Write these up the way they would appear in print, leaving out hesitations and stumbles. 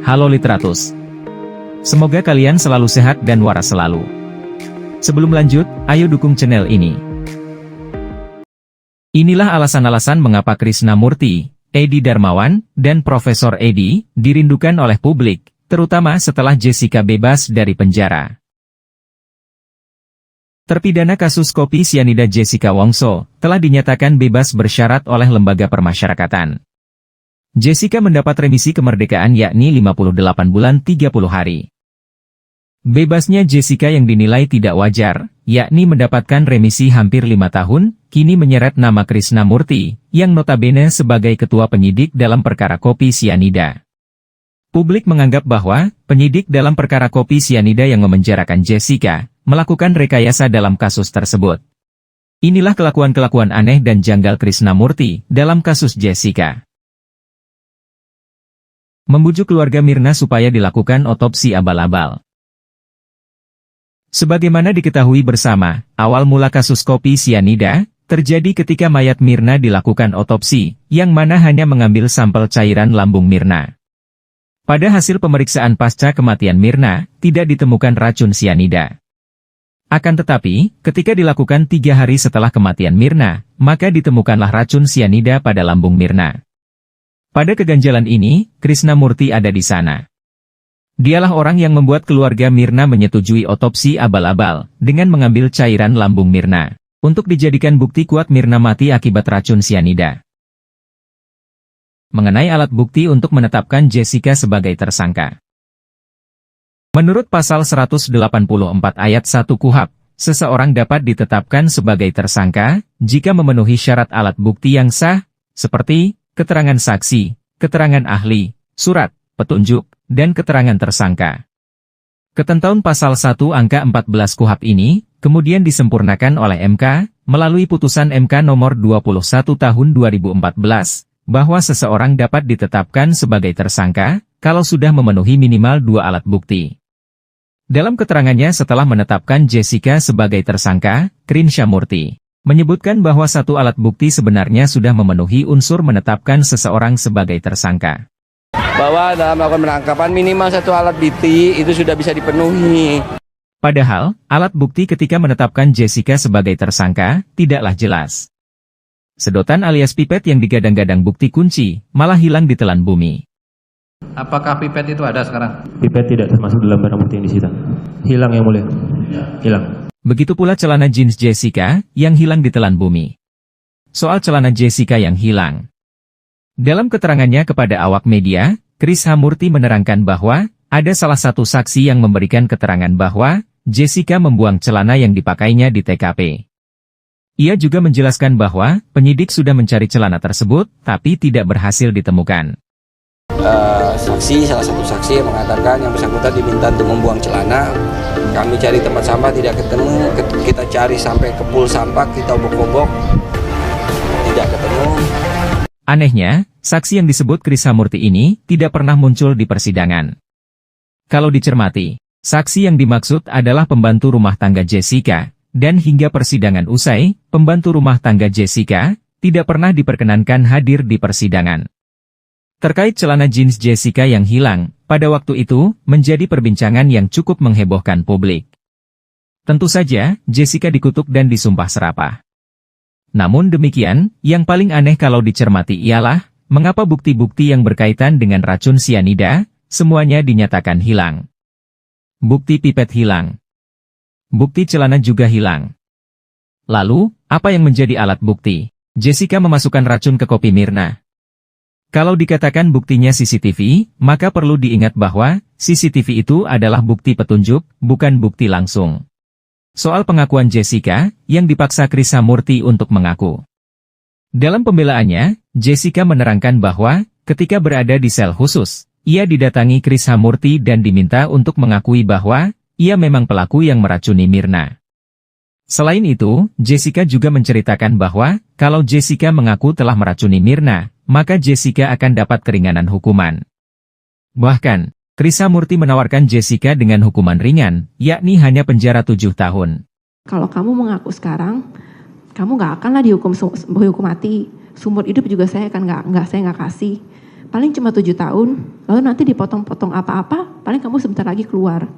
Halo Literatus. Semoga kalian selalu sehat dan waras selalu. Sebelum lanjut, ayo dukung channel ini. Inilah alasan-alasan mengapa Krishnamurti, Edi Darmawan, dan Profesor Edi dirindukan oleh publik, terutama setelah Jessica bebas dari penjara. Terpidana kasus kopi sianida Jessica Wongso telah dinyatakan bebas bersyarat oleh Lembaga Permasyarakatan. Jessica mendapat remisi kemerdekaan yakni 58 bulan 30 hari. Bebasnya Jessica yang dinilai tidak wajar, yakni mendapatkan remisi hampir 5 tahun, kini menyeret nama Krishnamurti, yang notabene sebagai ketua penyidik dalam perkara kopi sianida. Publik menganggap bahwa penyidik dalam perkara kopi sianida yang memenjarakan Jessica melakukan rekayasa dalam kasus tersebut. Inilah kelakuan-kelakuan aneh dan janggal Krishnamurti dalam kasus Jessica. Membujuk keluarga Mirna supaya dilakukan otopsi abal-abal. Sebagaimana diketahui bersama, awal mula kasus kopi sianida terjadi ketika mayat Mirna dilakukan otopsi, yang mana hanya mengambil sampel cairan lambung Mirna. Pada hasil pemeriksaan pasca kematian Mirna, tidak ditemukan racun sianida. Akan tetapi, ketika dilakukan 3 hari setelah kematian Mirna, maka ditemukanlah racun sianida pada lambung Mirna. Pada keganjalan ini, Krishnamurti ada di sana. Dialah orang yang membuat keluarga Mirna menyetujui otopsi abal-abal, dengan mengambil cairan lambung Mirna, untuk dijadikan bukti kuat Mirna mati akibat racun sianida. Mengenai alat bukti untuk menetapkan Jessica sebagai tersangka. Menurut pasal 184 ayat 1 KUHP, seseorang dapat ditetapkan sebagai tersangka jika memenuhi syarat alat bukti yang sah, seperti keterangan saksi, keterangan ahli, surat, petunjuk, dan keterangan tersangka. Ketentuan pasal 1 angka 14 KUHP ini kemudian disempurnakan oleh MK melalui putusan MK nomor 21 tahun 2014, bahwa seseorang dapat ditetapkan sebagai tersangka kalau sudah memenuhi minimal 2 alat bukti. Dalam keterangannya setelah menetapkan Jessica sebagai tersangka, Krishnamurti menyebutkan bahwa 1 alat bukti sebenarnya sudah memenuhi unsur menetapkan seseorang sebagai tersangka. Bahwa dalam melakukan penangkapan minimal 1 alat bukti itu sudah bisa dipenuhi. Padahal, alat bukti ketika menetapkan Jessica sebagai tersangka tidaklah jelas. Sedotan alias pipet yang digadang-gadang bukti kunci malah hilang ditelan bumi. Apakah pipet itu ada sekarang? Pipet tidak termasuk dalam barang bukti yang disita. Hilang yang mulia. Hilang. Begitu pula celana jeans Jessica yang hilang ditelan bumi. Soal celana Jessica yang hilang. Dalam keterangannya kepada awak media, Krishnamurti menerangkan bahwa ada salah satu saksi yang memberikan keterangan bahwa Jessica membuang celana yang dipakainya di TKP. Ia juga menjelaskan bahwa penyidik sudah mencari celana tersebut, tapi tidak berhasil ditemukan. Salah satu saksi yang mengatakan yang bersangkutan diminta untuk membuang celana. Kami cari tempat sampah tidak ketemu, kita cari sampai ke pool sampah, kita obok-obok, tidak ketemu. Anehnya, saksi yang disebut Krishnamurti ini tidak pernah muncul di persidangan. Kalau dicermati, saksi yang dimaksud adalah pembantu rumah tangga Jessica, dan hingga persidangan usai, pembantu rumah tangga Jessica tidak pernah diperkenankan hadir di persidangan. Terkait celana jeans Jessica yang hilang, pada waktu itu, menjadi perbincangan yang cukup menghebohkan publik. Tentu saja, Jessica dikutuk dan disumpah serapah. Namun demikian, yang paling aneh kalau dicermati ialah, mengapa bukti-bukti yang berkaitan dengan racun sianida, semuanya dinyatakan hilang. Bukti pipet hilang. Bukti celana juga hilang. Lalu, apa yang menjadi alat bukti? Jessica memasukkan racun ke kopi Mirna. Kalau dikatakan buktinya CCTV, maka perlu diingat bahwa CCTV itu adalah bukti petunjuk, bukan bukti langsung. Soal pengakuan Jessica, yang dipaksa Krishnamurti untuk mengaku. Dalam pembelaannya, Jessica menerangkan bahwa, ketika berada di sel khusus, ia didatangi Krishnamurti dan diminta untuk mengakui bahwa, ia memang pelaku yang meracuni Mirna. Selain itu, Jessica juga menceritakan bahwa, kalau Jessica mengaku telah meracuni Mirna, maka Jessica akan dapat keringanan hukuman. Bahkan, Krishnamurti menawarkan Jessica dengan hukuman ringan, yakni hanya penjara 7 tahun. Kalau kamu mengaku sekarang, kamu nggak akanlah dihukum mati. Seumur hidup juga saya akan saya nggak kasih. paling cuma 7 tahun, lalu nanti dipotong-potong apa-apa, paling kamu sebentar lagi keluar.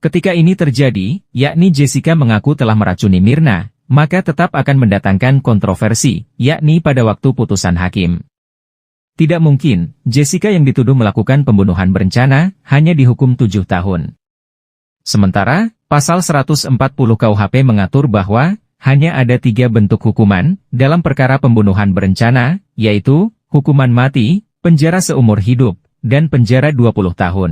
Ketika ini terjadi, yakni Jessica mengaku telah meracuni Mirna, maka tetap akan mendatangkan kontroversi, yakni pada waktu putusan hakim. Tidak mungkin, Jessica yang dituduh melakukan pembunuhan berencana, hanya dihukum 7 tahun. Sementara, pasal 140 KUHP mengatur bahwa, hanya ada 3 bentuk hukuman, dalam perkara pembunuhan berencana, yaitu, hukuman mati, penjara seumur hidup, dan penjara 20 tahun.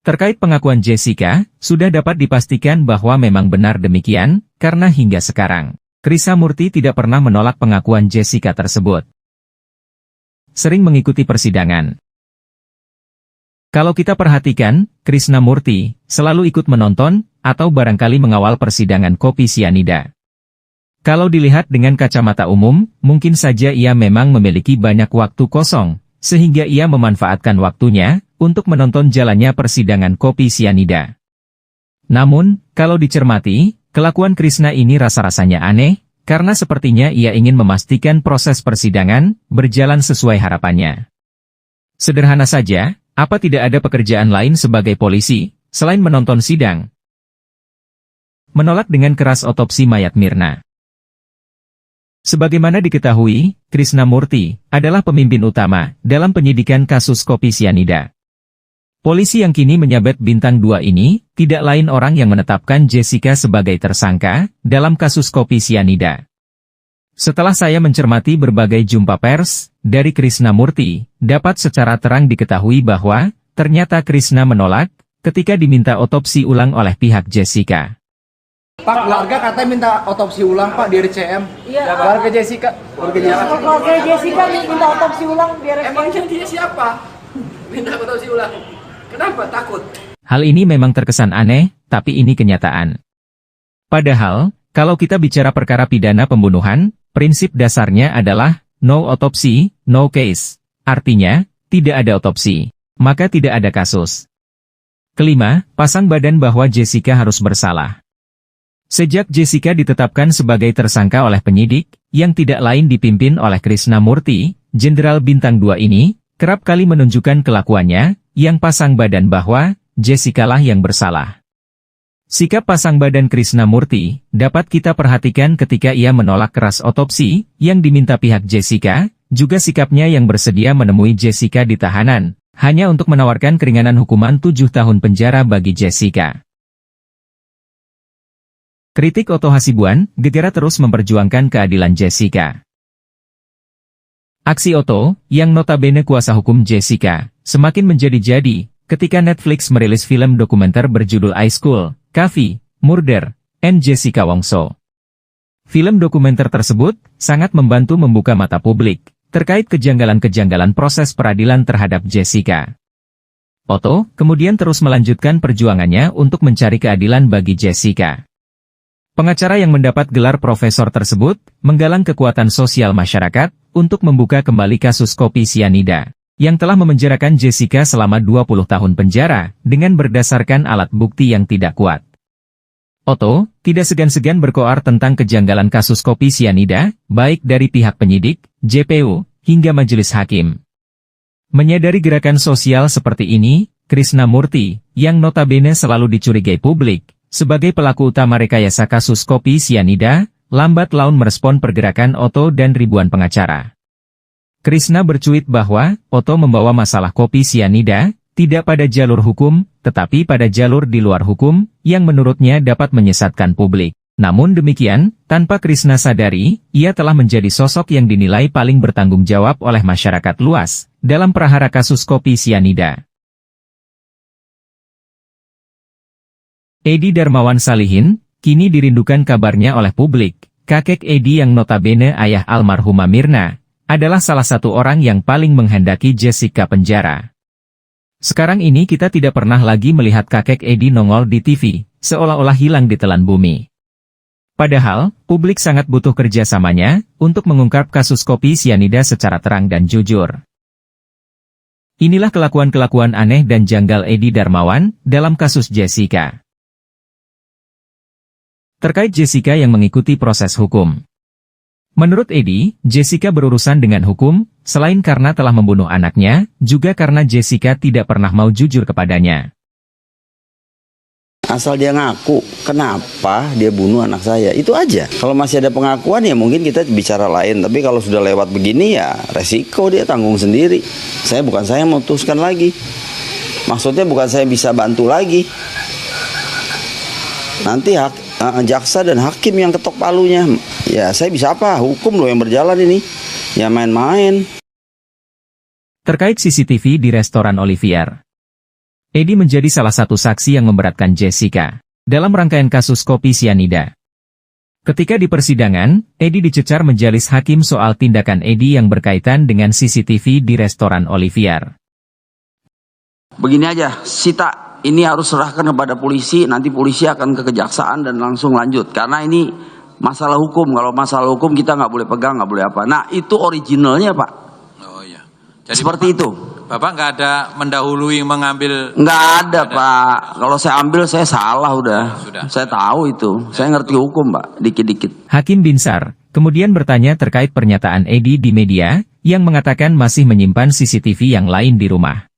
Terkait pengakuan Jessica, sudah dapat dipastikan bahwa memang benar demikian, karena hingga sekarang, Krisnamurti tidak pernah menolak pengakuan Jessica tersebut. Sering mengikuti persidangan. Kalau kita perhatikan, Krisnamurti selalu ikut menonton, atau barangkali mengawal persidangan kopi sianida. Kalau dilihat dengan kacamata umum, mungkin saja ia memang memiliki banyak waktu kosong, sehingga ia memanfaatkan waktunya untuk menonton jalannya persidangan kopi sianida. Namun, kalau dicermati, kelakuan Krishna ini rasa-rasanya aneh, karena sepertinya ia ingin memastikan proses persidangan berjalan sesuai harapannya. Sederhana saja, apa tidak ada pekerjaan lain sebagai polisi, selain menonton sidang? Menolak dengan keras otopsi mayat Mirna. Sebagaimana diketahui, Krisnamurti adalah pemimpin utama dalam penyidikan kasus kopi sianida. Polisi yang kini menyabet bintang 2 ini, tidak lain orang yang menetapkan Jessica sebagai tersangka dalam kasus kopi sianida. Setelah saya mencermati berbagai jumpa pers dari Krisnamurti, dapat secara terang diketahui bahwa, ternyata Krishna menolak ketika diminta otopsi ulang oleh pihak Jessica. Pak, keluarga katanya minta otopsi ulang Pak di RCM. Iya. Keluarga Jessica. Keluarga Jessica minta otopsi ulang di RCM. Emangnya dia siapa? Minta otopsi ulang. Kenapa takut? Hal ini memang terkesan aneh, tapi ini kenyataan. Padahal, kalau kita bicara perkara pidana pembunuhan, prinsip dasarnya adalah no autopsy, no case. Artinya, tidak ada otopsi, maka tidak ada kasus. Kelima, pasang badan bahwa Jessica harus bersalah. Sejak Jessica ditetapkan sebagai tersangka oleh penyidik, yang tidak lain dipimpin oleh Krisnamurti, Jenderal Bintang 2 ini, kerap kali menunjukkan kelakuannya, yang pasang badan bahwa, Jessica lah yang bersalah. Sikap pasang badan Krisnamurti, dapat kita perhatikan ketika ia menolak keras otopsi, yang diminta pihak Jessica, juga sikapnya yang bersedia menemui Jessica di tahanan, hanya untuk menawarkan keringanan hukuman 7 tahun penjara bagi Jessica. Kritik Otto Hasibuan, Gegara terus memperjuangkan keadilan Jessica. Aksi Otto, yang notabene kuasa hukum Jessica, semakin menjadi-jadi, ketika Netflix merilis film dokumenter berjudul I School, Coffee, Murder, and Jessica Wongso. Film dokumenter tersebut, sangat membantu membuka mata publik, terkait kejanggalan-kejanggalan proses peradilan terhadap Jessica. Otto, kemudian terus melanjutkan perjuangannya untuk mencari keadilan bagi Jessica. Pengacara yang mendapat gelar profesor tersebut, menggalang kekuatan sosial masyarakat, untuk membuka kembali kasus kopi sianida, yang telah memenjarakan Jessica selama 20 tahun penjara, dengan berdasarkan alat bukti yang tidak kuat. Otto, tidak segan-segan berkoar tentang kejanggalan kasus kopi sianida, baik dari pihak penyidik, JPU, hingga majelis hakim. Menyadari gerakan sosial seperti ini, Krisnamurti, yang notabene selalu dicurigai publik, sebagai pelaku utama rekayasa kasus kopi sianida, lambat laun merespon pergerakan Otto dan ribuan pengacara. Krishna bercuit bahwa, Otto membawa masalah kopi sianida, tidak pada jalur hukum, tetapi pada jalur di luar hukum, yang menurutnya dapat menyesatkan publik. Namun demikian, tanpa Krishna sadari, ia telah menjadi sosok yang dinilai paling bertanggung jawab oleh masyarakat luas, dalam prahara kasus kopi sianida. Edi Darmawan Salihin, kini dirindukan kabarnya oleh publik. Kakek Edi yang notabene ayah almarhumah Mirna, adalah salah satu orang yang paling menghendaki Jessica penjara. Sekarang ini kita tidak pernah lagi melihat kakek Edi nongol di TV, seolah-olah hilang di telan bumi. Padahal, publik sangat butuh kerjasamanya, untuk mengungkap kasus kopi sianida secara terang dan jujur. Inilah kelakuan-kelakuan aneh dan janggal Edi Darmawan, dalam kasus Jessica. Terkait Jessica yang mengikuti proses hukum. Menurut Edi, Jessica berurusan dengan hukum, selain karena telah membunuh anaknya, juga karena Jessica tidak pernah mau jujur kepadanya. Asal dia ngaku, kenapa dia bunuh anak saya, itu aja. Kalau masih ada pengakuan ya mungkin kita bicara lain, tapi kalau sudah lewat begini ya resiko dia tanggung sendiri. Bukan saya memutuskan lagi. Maksudnya bukan saya bisa bantu lagi. Nanti jaksa dan hakim yang ketok palunya. Ya saya bisa apa? Hukum loh yang berjalan ini. Ya main-main. Terkait CCTV di restoran Olivier, Edi menjadi salah satu saksi yang memberatkan Jessica dalam rangkaian kasus kopi sianida. Ketika di persidangan, Edi dicecar menjalis hakim soal tindakan Edi yang berkaitan dengan CCTV di restoran Olivier. Begini aja, Sita. Ini harus serahkan kepada polisi, nanti polisi akan ke kejaksaan dan langsung lanjut. Karena ini masalah hukum, kalau masalah hukum kita nggak boleh pegang, nggak boleh apa. Nah itu originalnya Pak. Oh iya. Jadi seperti itu. Bapak nggak ada mendahului mengambil? Nggak ada Pak. Kalau saya ambil saya salah udah. Sudah. Saya tahu itu, saya ngerti hukum Pak, dikit-dikit. Hakim Binsar kemudian bertanya terkait pernyataan Edi di media, yang mengatakan masih menyimpan CCTV yang lain di rumah.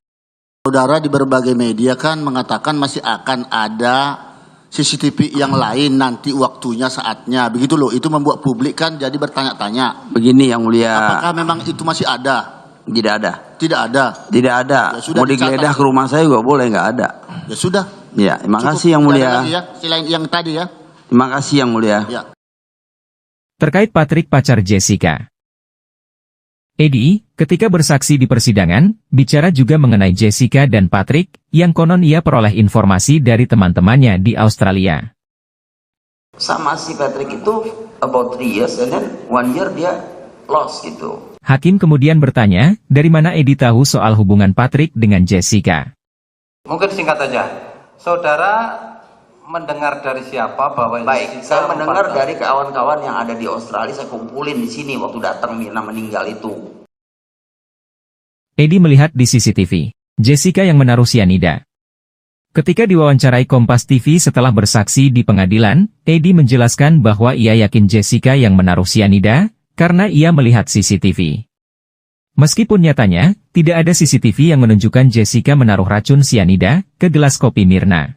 Saudara di berbagai media kan mengatakan masih akan ada CCTV yang lain nanti waktunya saatnya. Begitu loh, itu membuat publik kan jadi bertanya-tanya. Begini Yang Mulia. Apakah memang itu masih ada? Tidak ada. Tidak ada? Tidak ada. Ya, sudah mau digeledah ke rumah saya juga boleh, nggak ada. Ya sudah. Ya, terima kasih Yang Cukup, Mulia. ada lagi ya, selain yang tadi ya. Terima kasih Yang Mulia. Ya. Terkait Patrick pacar Jessica, Edi, ketika bersaksi di persidangan, bicara juga mengenai Jessica dan Patrick, yang konon ia peroleh informasi dari teman-temannya di Australia. Sama si Patrick itu about 3 years and then 1 year dia lost gitu. Hakim kemudian bertanya, dari mana Edi tahu soal hubungan Patrick dengan Jessica? Mungkin singkat aja. Saudara mendengar dari siapa bahwa Baik, saya mendengar dari kawan-kawan yang ada di Australia, saya kumpulin di sini waktu datang Mirna meninggal itu. Edi melihat di CCTV, Jessica yang menaruh sianida. Ketika diwawancarai Kompas TV setelah bersaksi di pengadilan, Edi menjelaskan bahwa ia yakin Jessica yang menaruh sianida, karena ia melihat CCTV. Meskipun nyatanya, tidak ada CCTV yang menunjukkan Jessica menaruh racun sianida ke gelas kopi Mirna.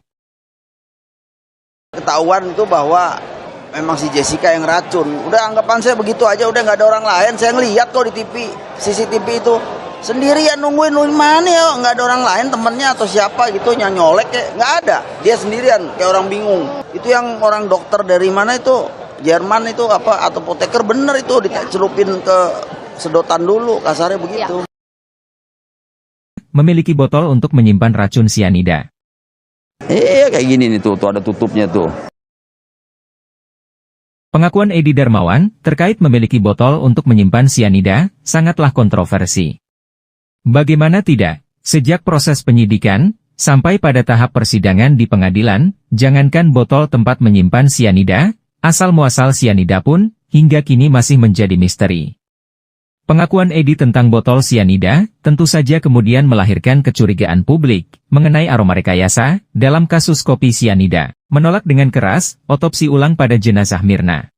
Ketahuan itu bahwa memang si Jessica yang racun. Udah anggapan saya begitu aja, udah nggak ada orang lain. Saya ngelihat kok di TV, CCTV itu. Sendirian nungguin mana ya, nggak ada orang lain temennya atau siapa gitu nyolek kayak nggak ada, dia sendirian kayak orang bingung. Itu yang orang dokter dari mana itu, Jerman itu apa atau apoteker bener itu dicelupin ke sedotan dulu, kasarnya begitu. Memiliki botol untuk menyimpan racun sianida. Kayak gini nih tuh ada tutupnya tuh. Pengakuan Edi Darmawan terkait memiliki botol untuk menyimpan sianida sangatlah kontroversi. Bagaimana tidak, sejak proses penyidikan, sampai pada tahap persidangan di pengadilan, jangankan botol tempat menyimpan sianida, asal-muasal sianida pun, hingga kini masih menjadi misteri. Pengakuan Edi tentang botol sianida, tentu saja kemudian melahirkan kecurigaan publik, mengenai aroma rekayasa, dalam kasus kopi sianida, menolak dengan keras, otopsi ulang pada jenazah Mirna.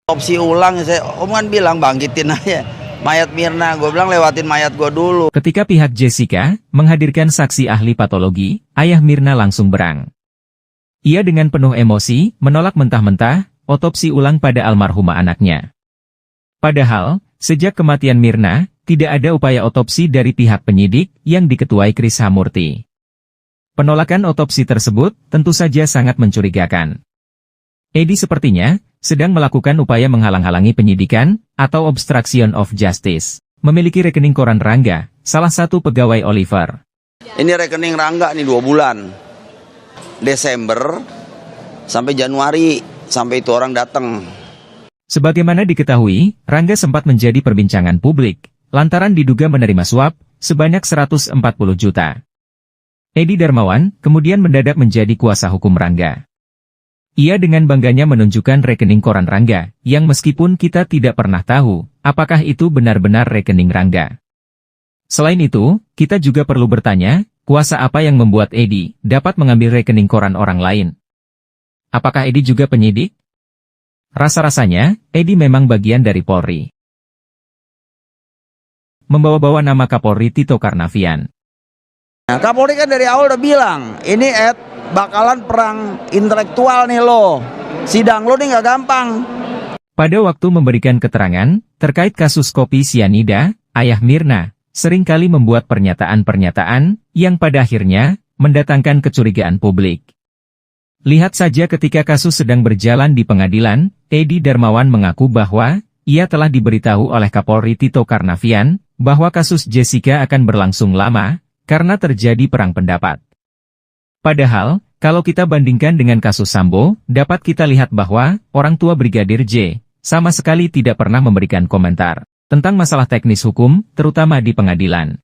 Otopsi ulang, Om kan bilang bangkitin aja. Mayat Mirna, gue bilang lewatin mayat gue dulu. Ketika pihak Jessica menghadirkan saksi ahli patologi, ayah Mirna langsung berang. Ia dengan penuh emosi menolak mentah-mentah otopsi ulang pada almarhumah anaknya. Padahal, sejak kematian Mirna, tidak ada upaya otopsi dari pihak penyidik yang diketuai Kris Hamurti. Penolakan otopsi tersebut tentu saja sangat mencurigakan. Edi sepertinya sedang melakukan upaya menghalang-halangi penyidikan, atau obstruction of justice. Memiliki rekening koran Rangga, salah satu pegawai Olivier. Ini rekening Rangga nih 2 bulan. Desember sampai Januari, sampai itu orang datang. Sebagaimana diketahui, Rangga sempat menjadi perbincangan publik, lantaran diduga menerima suap, sebanyak 140 juta. Edi Darmawan kemudian mendadak menjadi kuasa hukum Rangga. Ia dengan bangganya menunjukkan rekening koran Rangga, yang meskipun kita tidak pernah tahu, apakah itu benar-benar rekening Rangga. Selain itu, kita juga perlu bertanya, kuasa apa yang membuat Edi dapat mengambil rekening koran orang lain? Apakah Edi juga penyidik? Rasa-rasanya, Edi memang bagian dari Polri. Membawa-bawa nama Kapolri Tito Karnavian. Nah, Kapolri kan dari awal udah bilang, ini bakalan perang intelektual nih lo. Sidang lo nih nggak gampang. Pada waktu memberikan keterangan terkait kasus kopi sianida, ayah Mirna seringkali membuat pernyataan-pernyataan yang pada akhirnya mendatangkan kecurigaan publik. Lihat saja ketika kasus sedang berjalan di pengadilan, Edi Darmawan mengaku bahwa ia telah diberitahu oleh Kapolri Tito Karnavian bahwa kasus Jessica akan berlangsung lama karena terjadi perang pendapat. Padahal, kalau kita bandingkan dengan kasus Sambo, dapat kita lihat bahwa orang tua Brigadir J sama sekali tidak pernah memberikan komentar tentang masalah teknis hukum, terutama di pengadilan.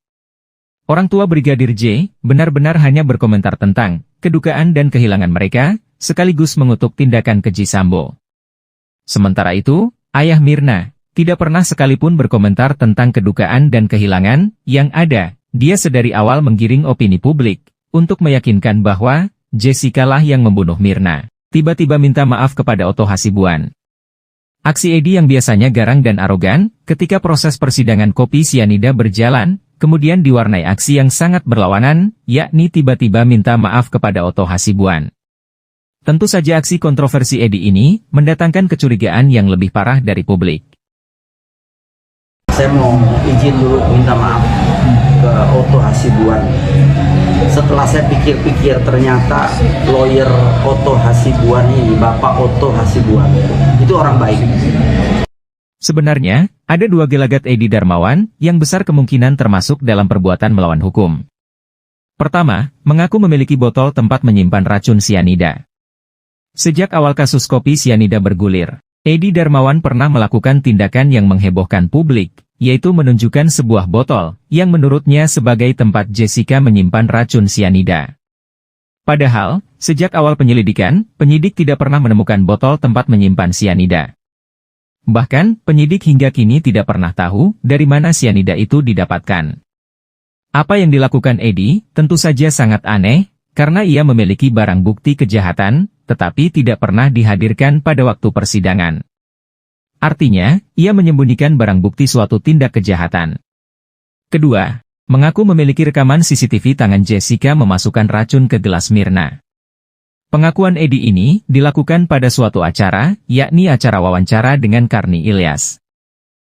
Orang tua Brigadir J benar-benar hanya berkomentar tentang kedukaan dan kehilangan mereka, sekaligus mengutuk tindakan keji Sambo. Sementara itu, ayah Mirna tidak pernah sekalipun berkomentar tentang kedukaan dan kehilangan yang ada. Dia sedari awal menggiring opini publik untuk meyakinkan bahwa Jessica lah yang membunuh Mirna. Tiba-tiba minta maaf kepada Otto Hasibuan. Aksi Edi yang biasanya garang dan arogan ketika proses persidangan kopi sianida berjalan, kemudian diwarnai aksi yang sangat berlawanan, yakni tiba-tiba minta maaf kepada Otto Hasibuan. Tentu saja aksi kontroversi Edi ini mendatangkan kecurigaan yang lebih parah dari publik. Saya mau izin dulu minta maaf ke Otto Hasibuan. Setelah saya pikir-pikir, ternyata lawyer Otto Hasibuan ini, Bapak Otto Hasibuan, itu orang baik. Sebenarnya, ada dua gelagat Edi Darmawan yang besar kemungkinan termasuk dalam perbuatan melawan hukum. Pertama, mengaku memiliki botol tempat menyimpan racun sianida. Sejak awal kasus kopi sianida bergulir, Edi Darmawan pernah melakukan tindakan yang menghebohkan publik, yaitu menunjukkan sebuah botol yang menurutnya sebagai tempat Jessica menyimpan racun sianida. Padahal, sejak awal penyelidikan, penyidik tidak pernah menemukan botol tempat menyimpan sianida. Bahkan, penyidik hingga kini tidak pernah tahu dari mana sianida itu didapatkan. Apa yang dilakukan Edi tentu saja sangat aneh, karena ia memiliki barang bukti kejahatan, tetapi tidak pernah dihadirkan pada waktu persidangan. Artinya, ia menyembunyikan barang bukti suatu tindak kejahatan. Kedua, mengaku memiliki rekaman CCTV tangan Jessica memasukkan racun ke gelas Mirna. Pengakuan Edi ini dilakukan pada suatu acara, yakni acara wawancara dengan Karni Ilyas.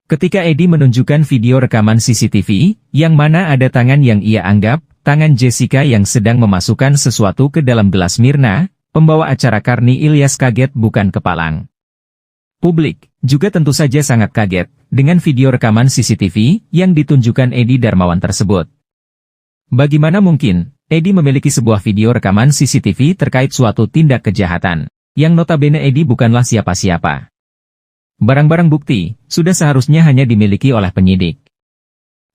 Ketika Edi menunjukkan video rekaman CCTV, yang mana ada tangan yang ia anggap, tangan Jessica yang sedang memasukkan sesuatu ke dalam gelas Mirna, pembawa acara Karni Ilyas kaget bukan kepalang. Publik juga tentu saja sangat kaget dengan video rekaman CCTV yang ditunjukkan Edi Darmawan tersebut. Bagaimana mungkin Edi memiliki sebuah video rekaman CCTV terkait suatu tindak kejahatan, yang notabene Edi bukanlah siapa-siapa. Barang-barang bukti sudah seharusnya hanya dimiliki oleh penyidik.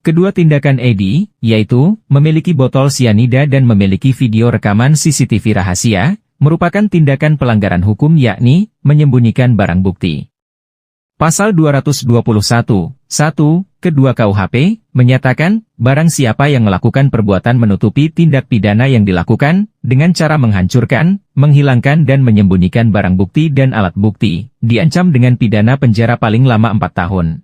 Kedua tindakan Edi, yaitu memiliki botol sianida dan memiliki video rekaman CCTV rahasia, merupakan tindakan pelanggaran hukum yakni menyembunyikan barang bukti. Pasal 221, 1, kedua KUHP, menyatakan, barang siapa yang melakukan perbuatan menutupi tindak pidana yang dilakukan, dengan cara menghancurkan, menghilangkan dan menyembunyikan barang bukti dan alat bukti, diancam dengan pidana penjara paling lama 4 tahun.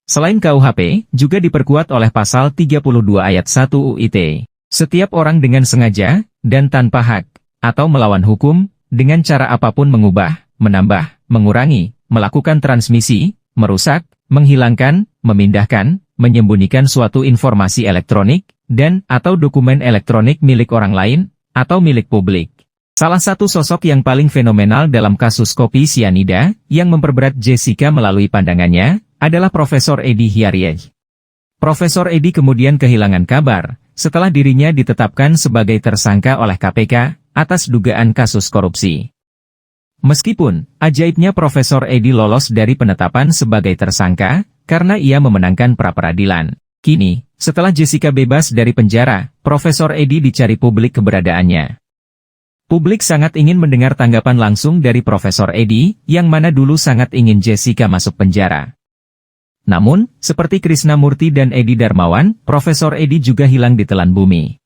Selain KUHP, juga diperkuat oleh Pasal 32 Ayat 1 UIT. Setiap orang dengan sengaja, dan tanpa hak, atau melawan hukum, dengan cara apapun mengubah, menambah, mengurangi, melakukan transmisi, merusak, menghilangkan, memindahkan, menyembunyikan suatu informasi elektronik, dan atau dokumen elektronik milik orang lain, atau milik publik. Salah satu sosok yang paling fenomenal dalam kasus kopi sianida, yang memperberat Jessica melalui pandangannya, adalah Profesor Edi Hiaryeh. Profesor Edi kemudian kehilangan kabar, setelah dirinya ditetapkan sebagai tersangka oleh KPK, atas dugaan kasus korupsi. Meskipun, ajaibnya Profesor Edi lolos dari penetapan sebagai tersangka, karena ia memenangkan pra-peradilan. Kini, setelah Jessica bebas dari penjara, Profesor Edi dicari publik keberadaannya. Publik sangat ingin mendengar tanggapan langsung dari Profesor Edi, yang mana dulu sangat ingin Jessica masuk penjara. Namun, seperti Krisnamurti dan Edi Darmawan, Profesor Edi juga hilang ditelan bumi.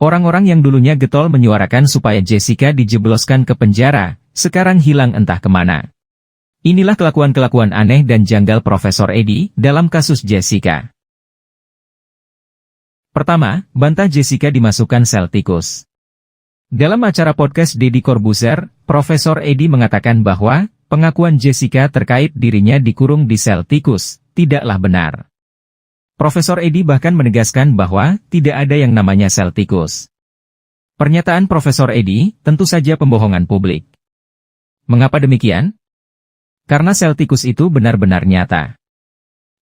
Orang-orang yang dulunya getol menyuarakan supaya Jessica dijebloskan ke penjara, sekarang hilang entah kemana. Inilah kelakuan-kelakuan aneh dan janggal Profesor Edi dalam kasus Jessica. Pertama, bantah Jessica dimasukkan sel tikus. Dalam acara podcast Deddy Corbuzier, Profesor Edi mengatakan bahwa pengakuan Jessica terkait dirinya dikurung di sel tikus tidaklah benar. Profesor Edi bahkan menegaskan bahwa tidak ada yang namanya sel tikus. Pernyataan Profesor Edi tentu saja pembohongan publik. Mengapa demikian? Karena sel tikus itu benar-benar nyata.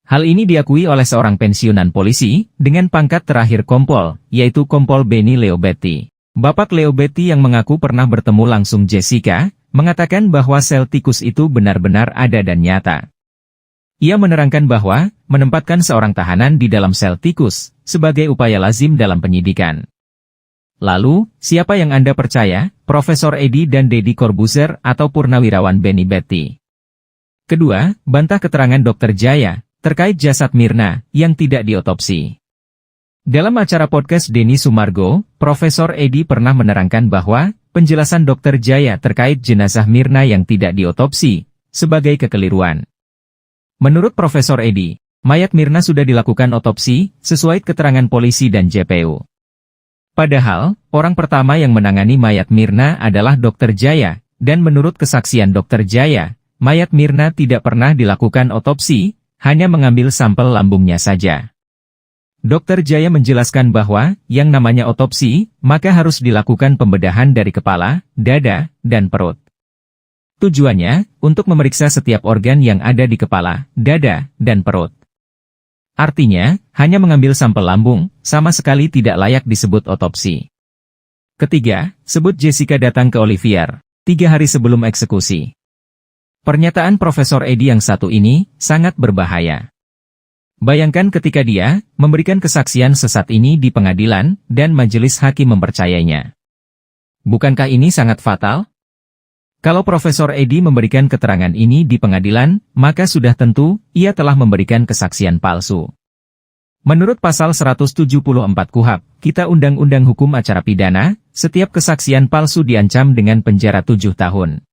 Hal ini diakui oleh seorang pensiunan polisi dengan pangkat terakhir Kompol, yaitu Kompol Benny Leobetti. Bapak Leobetti yang mengaku pernah bertemu langsung Jessica, mengatakan bahwa sel tikus itu benar-benar ada dan nyata. Ia menerangkan bahwa menempatkan seorang tahanan di dalam sel tikus sebagai upaya lazim dalam penyidikan. Lalu, siapa yang Anda percaya, Profesor Edi dan Deddy Corbuzier atau Purnawirawan Benny Betty? Kedua, bantah keterangan Dr. Jaya terkait jasad Mirna yang tidak diotopsi. Dalam acara podcast Denny Sumargo, Profesor Edi pernah menerangkan bahwa penjelasan Dr. Jaya terkait jenazah Mirna yang tidak diotopsi sebagai kekeliruan. Menurut Profesor Edi, mayat Mirna sudah dilakukan otopsi sesuai keterangan polisi dan JPU. Padahal, orang pertama yang menangani mayat Mirna adalah Dr. Jaya, dan menurut kesaksian Dr. Jaya, mayat Mirna tidak pernah dilakukan otopsi, hanya mengambil sampel lambungnya saja. Dr. Jaya menjelaskan bahwa, yang namanya otopsi, maka harus dilakukan pembedahan dari kepala, dada, dan perut. Tujuannya, untuk memeriksa setiap organ yang ada di kepala, dada, dan perut. Artinya, hanya mengambil sampel lambung, sama sekali tidak layak disebut otopsi. Ketiga, sebut Jessica datang ke Olivier 3 hari sebelum eksekusi. Pernyataan Profesor Edi yang satu ini sangat berbahaya. Bayangkan ketika dia memberikan kesaksian sesat ini di pengadilan dan majelis hakim mempercayainya. Bukankah ini sangat fatal? Kalau Profesor Edi memberikan keterangan ini di pengadilan, maka sudah tentu ia telah memberikan kesaksian palsu. Menurut pasal 174 KUHP, Kitab Undang-Undang Hukum Acara Pidana, setiap kesaksian palsu diancam dengan penjara 7 tahun.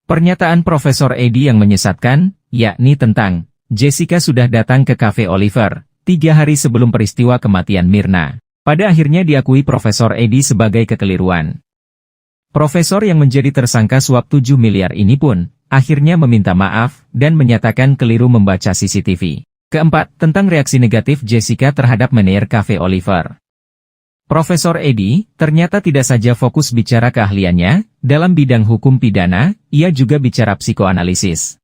Pernyataan Profesor Edi yang menyesatkan, yakni tentang Jessica sudah datang ke Cafe Oliver 3 hari sebelum peristiwa kematian Mirna, pada akhirnya diakui Profesor Edi sebagai kekeliruan. Profesor yang menjadi tersangka suap 7 miliar ini pun akhirnya meminta maaf dan menyatakan keliru membaca CCTV. Keempat, tentang reaksi negatif Jessica terhadap manajer Cafe Oliver. Profesor Edi ternyata tidak saja fokus bicara keahliannya dalam bidang hukum pidana, ia juga bicara psikoanalisis.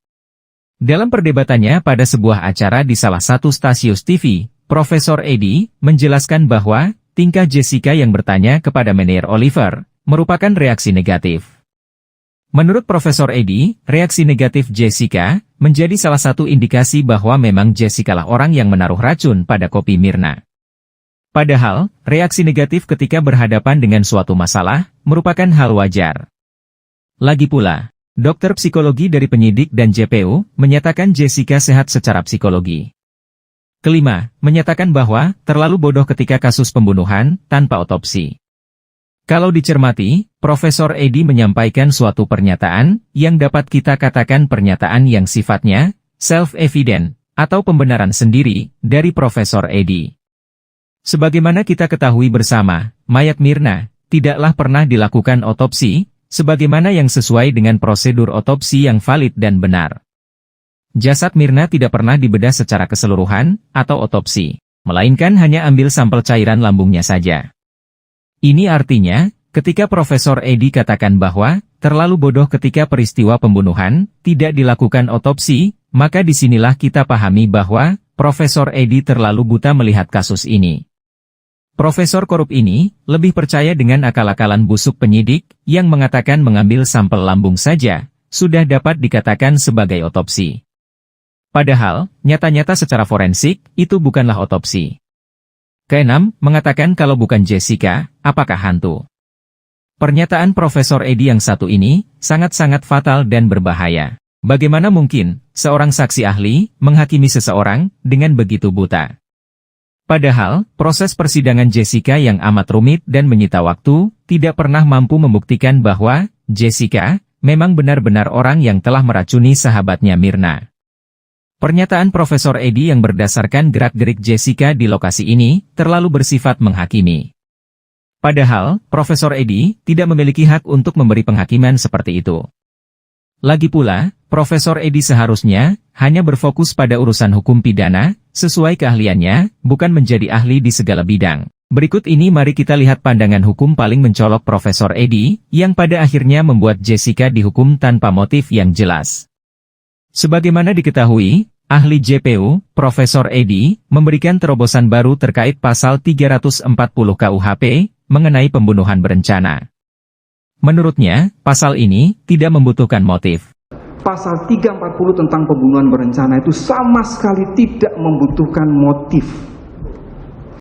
Dalam perdebatannya pada sebuah acara di salah satu stasiun TV, Profesor Edi menjelaskan bahwa tingkah Jessica yang bertanya kepada manajer Oliver merupakan reaksi negatif. Menurut Profesor Edi, reaksi negatif Jessica menjadi salah satu indikasi bahwa memang Jessica lah orang yang menaruh racun pada kopi Mirna. Padahal, reaksi negatif ketika berhadapan dengan suatu masalah merupakan hal wajar. Lagi pula, dokter psikologi dari penyidik dan JPU menyatakan Jessica sehat secara psikologi. Kelima, menyatakan bahwa terlalu bodoh ketika kasus pembunuhan tanpa otopsi. Kalau dicermati, Profesor Edi menyampaikan suatu pernyataan yang dapat kita katakan pernyataan yang sifatnya self-evident atau pembenaran sendiri dari Profesor Edi. Sebagaimana kita ketahui bersama, mayat Mirna tidaklah pernah dilakukan otopsi, sebagaimana yang sesuai dengan prosedur otopsi yang valid dan benar. Jasad Mirna tidak pernah dibedah secara keseluruhan atau otopsi, melainkan hanya ambil sampel cairan lambungnya saja. Ini artinya, ketika Profesor Edi katakan bahwa terlalu bodoh ketika peristiwa pembunuhan tidak dilakukan otopsi, maka disinilah kita pahami bahwa Profesor Edi terlalu buta melihat kasus ini. Profesor korup ini lebih percaya dengan akal-akalan busuk penyidik yang mengatakan mengambil sampel lambung saja sudah dapat dikatakan sebagai otopsi. Padahal, nyata-nyata secara forensik itu bukanlah otopsi. Keenam, mengatakan kalau bukan Jessica, apakah hantu? Pernyataan Profesor Edi yang satu ini sangat-sangat fatal dan berbahaya. Bagaimana mungkin seorang saksi ahli menghakimi seseorang dengan begitu buta? Padahal, proses persidangan Jessica yang amat rumit dan menyita waktu, tidak pernah mampu membuktikan bahwa Jessica memang benar-benar orang yang telah meracuni sahabatnya Mirna. Pernyataan Profesor Edi yang berdasarkan gerak-gerik Jessica di lokasi ini terlalu bersifat menghakimi. Padahal, Profesor Edi tidak memiliki hak untuk memberi penghakiman seperti itu. Lagi pula, Profesor Edi seharusnya hanya berfokus pada urusan hukum pidana, sesuai keahliannya, bukan menjadi ahli di segala bidang. Berikut ini mari kita lihat pandangan hukum paling mencolok Profesor Edi, yang pada akhirnya membuat Jessica dihukum tanpa motif yang jelas. Sebagaimana diketahui, ahli JPU, Profesor Edi, memberikan terobosan baru terkait pasal 340 KUHP, mengenai pembunuhan berencana. Menurutnya, pasal ini tidak membutuhkan motif. Pasal 340 tentang pembunuhan berencana itu sama sekali tidak membutuhkan motif.